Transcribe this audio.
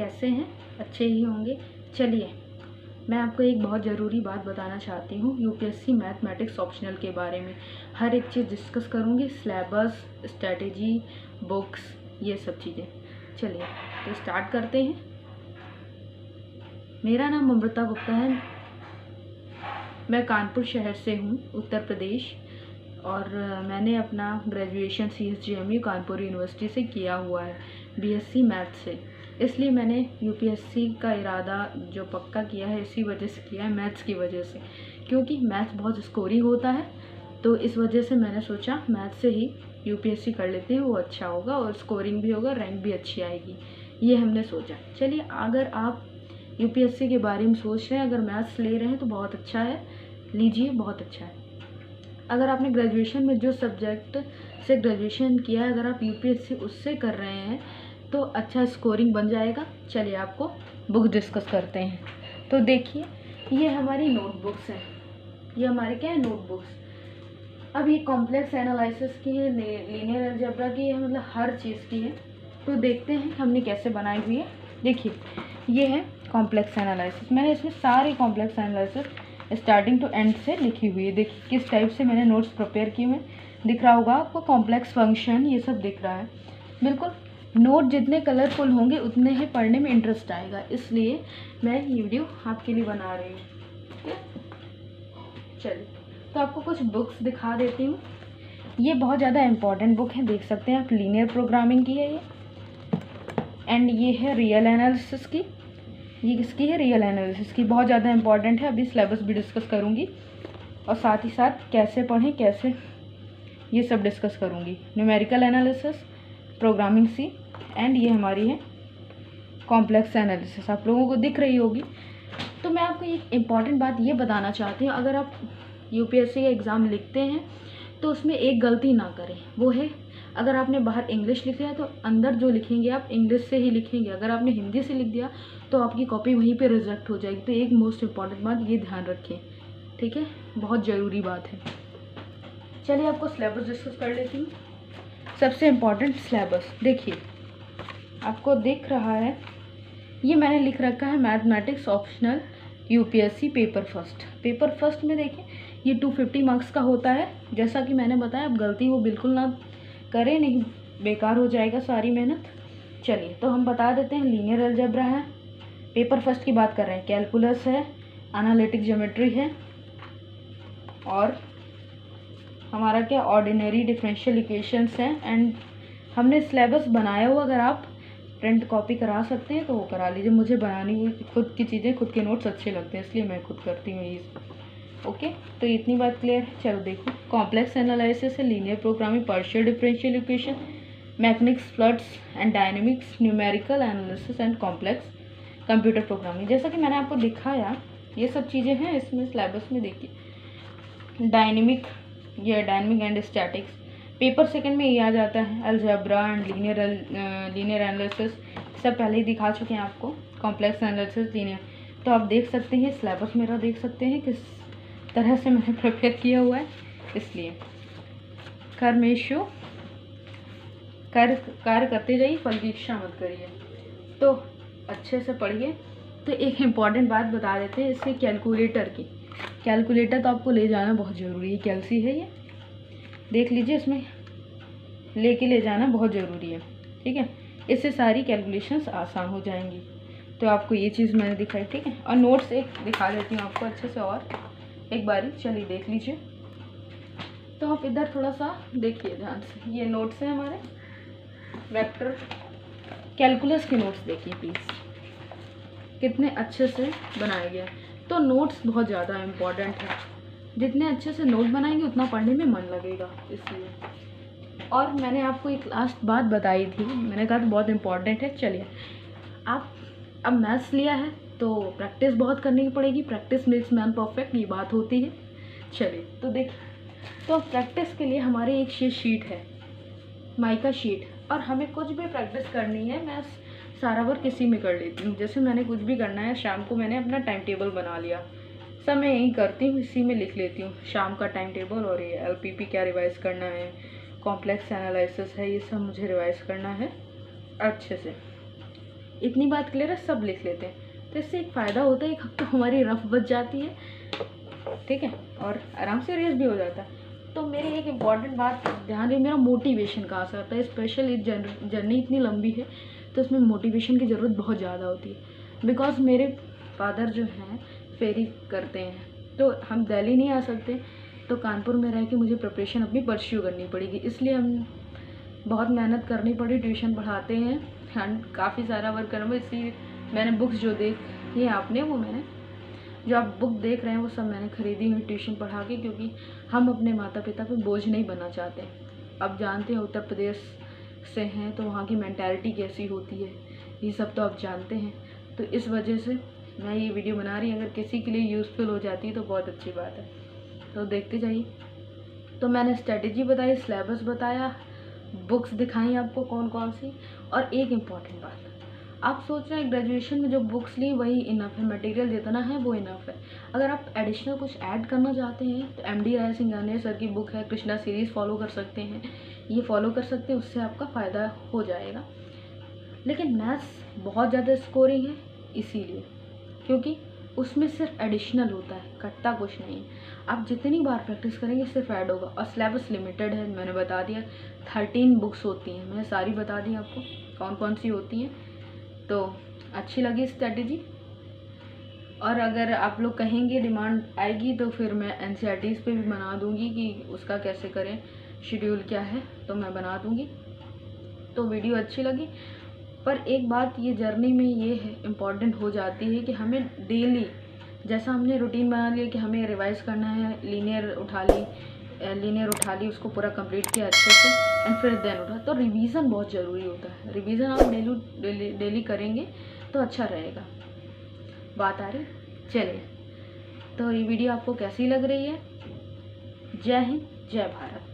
कैसे हैं? अच्छे ही होंगे। चलिए, मैं आपको एक बहुत ज़रूरी बात बताना चाहती हूँ यूपीएससी मैथमेटिक्स ऑप्शनल के बारे में। हर एक चीज़ डिस्कस करूँगी, सिलेबस, स्ट्रेटेजी, बुक्स, ये सब चीज़ें। चलिए तो स्टार्ट करते हैं। मेरा नाम अमृता गुप्ता है। मैं कानपुर शहर से हूँ, उत्तर प्रदेश। और मैंने अपना ग्रेजुएशन CSJMU कानपुर यूनिवर्सिटी से किया हुआ है, BSc मैथ से। इसलिए मैंने यूपीएससी का इरादा जो पक्का किया है इसी वजह से किया है, मैथ्स की वजह से, क्योंकि मैथ्स बहुत स्कोरिंग होता है। तो इस वजह से मैंने सोचा मैथ्स से ही यूपीएससी कर लेते हैं, वो अच्छा होगा और स्कोरिंग भी होगा, रैंक भी अच्छी आएगी, ये हमने सोचा। चलिए, अगर आप यूपीएससी के बारे में सोच रहे हैं, अगर मैथ्स ले रहे हैं तो बहुत अच्छा है, लीजिए, बहुत अच्छा है। अगर आपने ग्रेजुएशन में जो सब्जेक्ट से ग्रेजुएशन किया है, अगर आप यूपीएससी उससे कर रहे हैं तो अच्छा स्कोरिंग बन जाएगा। चलिए आपको बुक डिस्कस करते हैं। तो देखिए, ये हमारी नोटबुक्स हैं, ये हमारे क्या है, नोटबुक्स। अब ये कॉम्प्लेक्स एनालिसिस की है, लीनियर अलजेब्रा की है, मतलब हर चीज़ की है। तो देखते हैं हमने कैसे बनाई हुई है। देखिए, ये है कॉम्प्लेक्स एनालिसिस। मैंने इसमें सारी complex analysis starting to end से लिखी हुई है। देखिए किस टाइप से मैंने नोट्स प्रिपेयर किए हुए, दिख रहा होगा आपको, कॉम्प्लेक्स फंक्शन ये सब दिख रहा है। बिल्कुल, नोट जितने कलरफुल होंगे उतने ही पढ़ने में इंटरेस्ट आएगा, इसलिए मैं ये वीडियो आपके लिए बना रही हूँ। चलिए, तो आपको कुछ बुक्स दिखा देती हूँ। ये बहुत ज़्यादा इम्पॉर्टेंट बुक है, देख सकते हैं आप, लीनियर प्रोग्रामिंग की है ये। एंड ये है रियल एनालिसिस की। ये किसकी है? रियल एनालिसिस की। बहुत ज़्यादा इंपॉर्टेंट है, अभी सिलेबस भी डिस्कस करूँगी और साथ ही साथ कैसे पढ़ें, कैसे, ये सब डिस्कस करूँगी। Numerical analysis, programming C, and ये हमारी है कॉम्प्लेक्स एनालिसिस, आप लोगों को दिख रही होगी। तो मैं आपको एक इम्पॉर्टेंट बात ये बताना चाहती हूँ, अगर आप यूपीएससी का एग्ज़ाम लिखते हैं तो उसमें एक गलती ना करें, वो है अगर आपने बाहर इंग्लिश लिख लिया तो अंदर जो लिखेंगे आप इंग्लिश से ही लिखेंगे। अगर आपने हिंदी से लिख दिया तो आपकी कॉपी वहीं पे रिजेक्ट हो जाएगी। तो एक मोस्ट इम्पॉर्टेंट बात ये ध्यान रखें, ठीक है, बहुत ज़रूरी बात है। चलिए आपको सिलेबस डिस्कस कर लेती हूँ। सबसे इम्पॉर्टेंट सिलेबस देखिए, आपको दिख रहा है, ये मैंने लिख रखा है mathematics optional UPSC paper first. Paper first में देखिए ये 250 मार्क्स का होता है। जैसा कि मैंने बताया, अब गलती वो बिल्कुल ना करें, नहीं बेकार हो जाएगा सारी मेहनत। चलिए तो हम बता देते हैं, लीनियर अलजेब्रा है, पेपर फर्स्ट की बात कर रहे हैं, कैलकुलस है, एनालिटिक ज्योमेट्री है, और हमारा क्या, ऑर्डिनरी डिफरेंशियल इक्वेशंस हैं। एंड हमने सिलेबस बनाया हुआ, अगर आप प्रिंट कॉपी करा सकते हैं तो वो करा लीजिए। मुझे बनानी हुई खुद की चीज़ें, खुद के नोट्स अच्छे लगते हैं, इसलिए मैं खुद करती हूँ ये। ओके, तो इतनी बात क्लियर है। चलो देखो, कॉम्प्लेक्स एनालिसिस है, linear programming, partial differential equation, mechanics, floods and dynamics, numerical analysis and complex computer programming. जैसा कि मैंने आपको दिखाया, ये सब चीज़ें हैं इसमें सिलेबस में। देखिए डायनेमिक, ये dynamic and statics, paper second में ये आ जाता है, अलजेब्रा एंड लीनियर एनालिसिस, सब पहले ही दिखा चुके हैं आपको, कॉम्प्लेक्स एनालिसिस, लीनियर। तो आप देख सकते हैं सिलेबस मेरा, देख सकते हैं किस तरह से मैंने प्रिपेयर किया हुआ है। इसलिए कर्मेशु कार्य करते जाइए, फल की इच्छा मत करिए। तो अच्छे से पढ़िए। तो एक इम्पॉर्टेंट बात बता देते हैं इसके कैलकुलेटर की। कैलकुलेटर तो आपको ले जाना बहुत ज़रूरी है, कैलसी है ये, देख लीजिए, इसमें लेके ले जाना बहुत ज़रूरी है, ठीक है। इससे सारी कैलकुलेशंस आसान हो जाएंगी। तो आपको ये चीज़ मैंने दिखाई, ठीक है। और नोट्स एक दिखा देती हूँ आपको अच्छे से, और एक बारी चलिए देख लीजिए। तो आप इधर थोड़ा सा देखिए ध्यान से, ये नोट्स हैं हमारे वेक्टर कैलकुलस के नोट्स, देखिए प्लीज़ कितने अच्छे से बनाए गए। तो नोट्स बहुत ज़्यादा इम्पॉर्टेंट है, जितने अच्छे से नोट बनाएंगे उतना पढ़ने में मन लगेगा, इसलिए। और मैंने आपको एक लास्ट बात बताई थी, मैंने कहा था बहुत इम्पॉर्टेंट है। चलिए, आप अब मैथ्स लिया है तो प्रैक्टिस बहुत करनी पड़ेगी, प्रैक्टिस मेक्स मैन परफेक्ट, ये बात होती है। चलिए तो देख, तो प्रैक्टिस के लिए हमारी एक शीट है, माइका शीट, और हमें कुछ भी प्रैक्टिस करनी है, मैं सारा वर्क इसी में कर लेती हूँ। जैसे मैंने कुछ भी करना है, शाम को मैंने अपना टाइम टेबल बना लिया, सब मैं यही करती हूँ, इसी में लिख लेती हूँ शाम का टाइम टेबल। और ये LPP क्या रिवाइज़ करना है, कॉम्प्लेक्स एनालिसिस है, ये सब मुझे रिवाइज़ करना है अच्छे से। इतनी बात क्लियर है, सब लिख लेते हैं। तो इससे एक फ़ायदा होता है, एक तो हमारी रफ बच जाती है, ठीक है, और आराम से रेस भी हो जाता है। तो मेरी एक इम्पॉर्टेंट बात ध्यान रही, मेरा मोटिवेशन कहाँ से आता है। स्पेशल इस जर्नी इतनी लंबी है तो इसमें मोटिवेशन की ज़रूरत बहुत ज़्यादा होती है। बिकॉज मेरे फादर जो हैं फेरी करते हैं, तो हम दिल्ली नहीं आ सकते, तो कानपुर में रह के मुझे प्रिपरेशन अपनी परस्यू करनी पड़ेगी। इसलिए हम बहुत मेहनत करनी पड़ी, ट्यूशन पढ़ाते हैं एंड काफ़ी सारा वर्क करना। इसलिए मैंने बुक्स जो देखी आपने, वो मैंने जो आप बुक देख रहे हैं वो सब मैंने ख़रीदी हुई ट्यूशन पढ़ा के, क्योंकि हम अपने माता पिता पे बोझ नहीं बनना चाहते। अब जानते हैं उत्तर प्रदेश से हैं तो वहाँ की मेंटालिटी कैसी होती है, ये सब तो आप जानते हैं। तो इस वजह से मैं ये वीडियो बना रही, अगर किसी के लिए यूज़फुल हो जाती है तो बहुत अच्छी बात है। तो देखते जाइए। तो मैंने स्ट्रेटेजी बताई, सिलेबस बताया, बुक्स दिखाई आपको कौन कौन सी। और एक इम्पॉर्टेंट बात, आप सोच रहे हैं ग्रेजुएशन में जो बुक्स ली वही इनफ है, मटेरियल जितना है वो इनफ है। अगर आप एडिशनल कुछ ऐड करना चाहते हैं तो MD राय सिंघानिया सर की बुक है, कृष्णा सीरीज़ फॉलो कर सकते हैं, ये फॉलो कर सकते हैं, उससे आपका फ़ायदा हो जाएगा। लेकिन मैथ्स बहुत ज़्यादा स्कोरिंग है इसीलिए, क्योंकि उसमें सिर्फ एडिशनल होता है, कटता कुछ नहीं। आप जितनी बार प्रैक्टिस करेंगे सिर्फ ऐड होगा। और सिलेबस लिमिटेड है, मैंने बता दिया 13 बुक्स होती हैं, मैंने सारी बता दी आपको कौन कौन सी होती हैं। तो अच्छी लगी स्ट्रेटेजी, और अगर आप लोग कहेंगे डिमांड आएगी तो फिर मैं NCERTs पे भी बना दूंगी कि उसका कैसे करें, शेड्यूल क्या है, तो मैं बना दूंगी। तो वीडियो अच्छी लगी, पर एक बात ये जर्नी में ये है इम्पॉर्टेंट हो जाती है कि हमें डेली, जैसा हमने रूटीन बना लिया कि हमें रिवाइज़ करना है, लीनियर उठा ली, उसको पूरा कंप्लीट किया अच्छे से एंड फिर देन उठा। तो रिवीजन बहुत ज़रूरी होता है, रिवीजन आप डेली करेंगे तो अच्छा रहेगा। बात आ रही, चलिए। तो ये वीडियो आपको कैसी लग रही है? जय हिंद, जय भारत।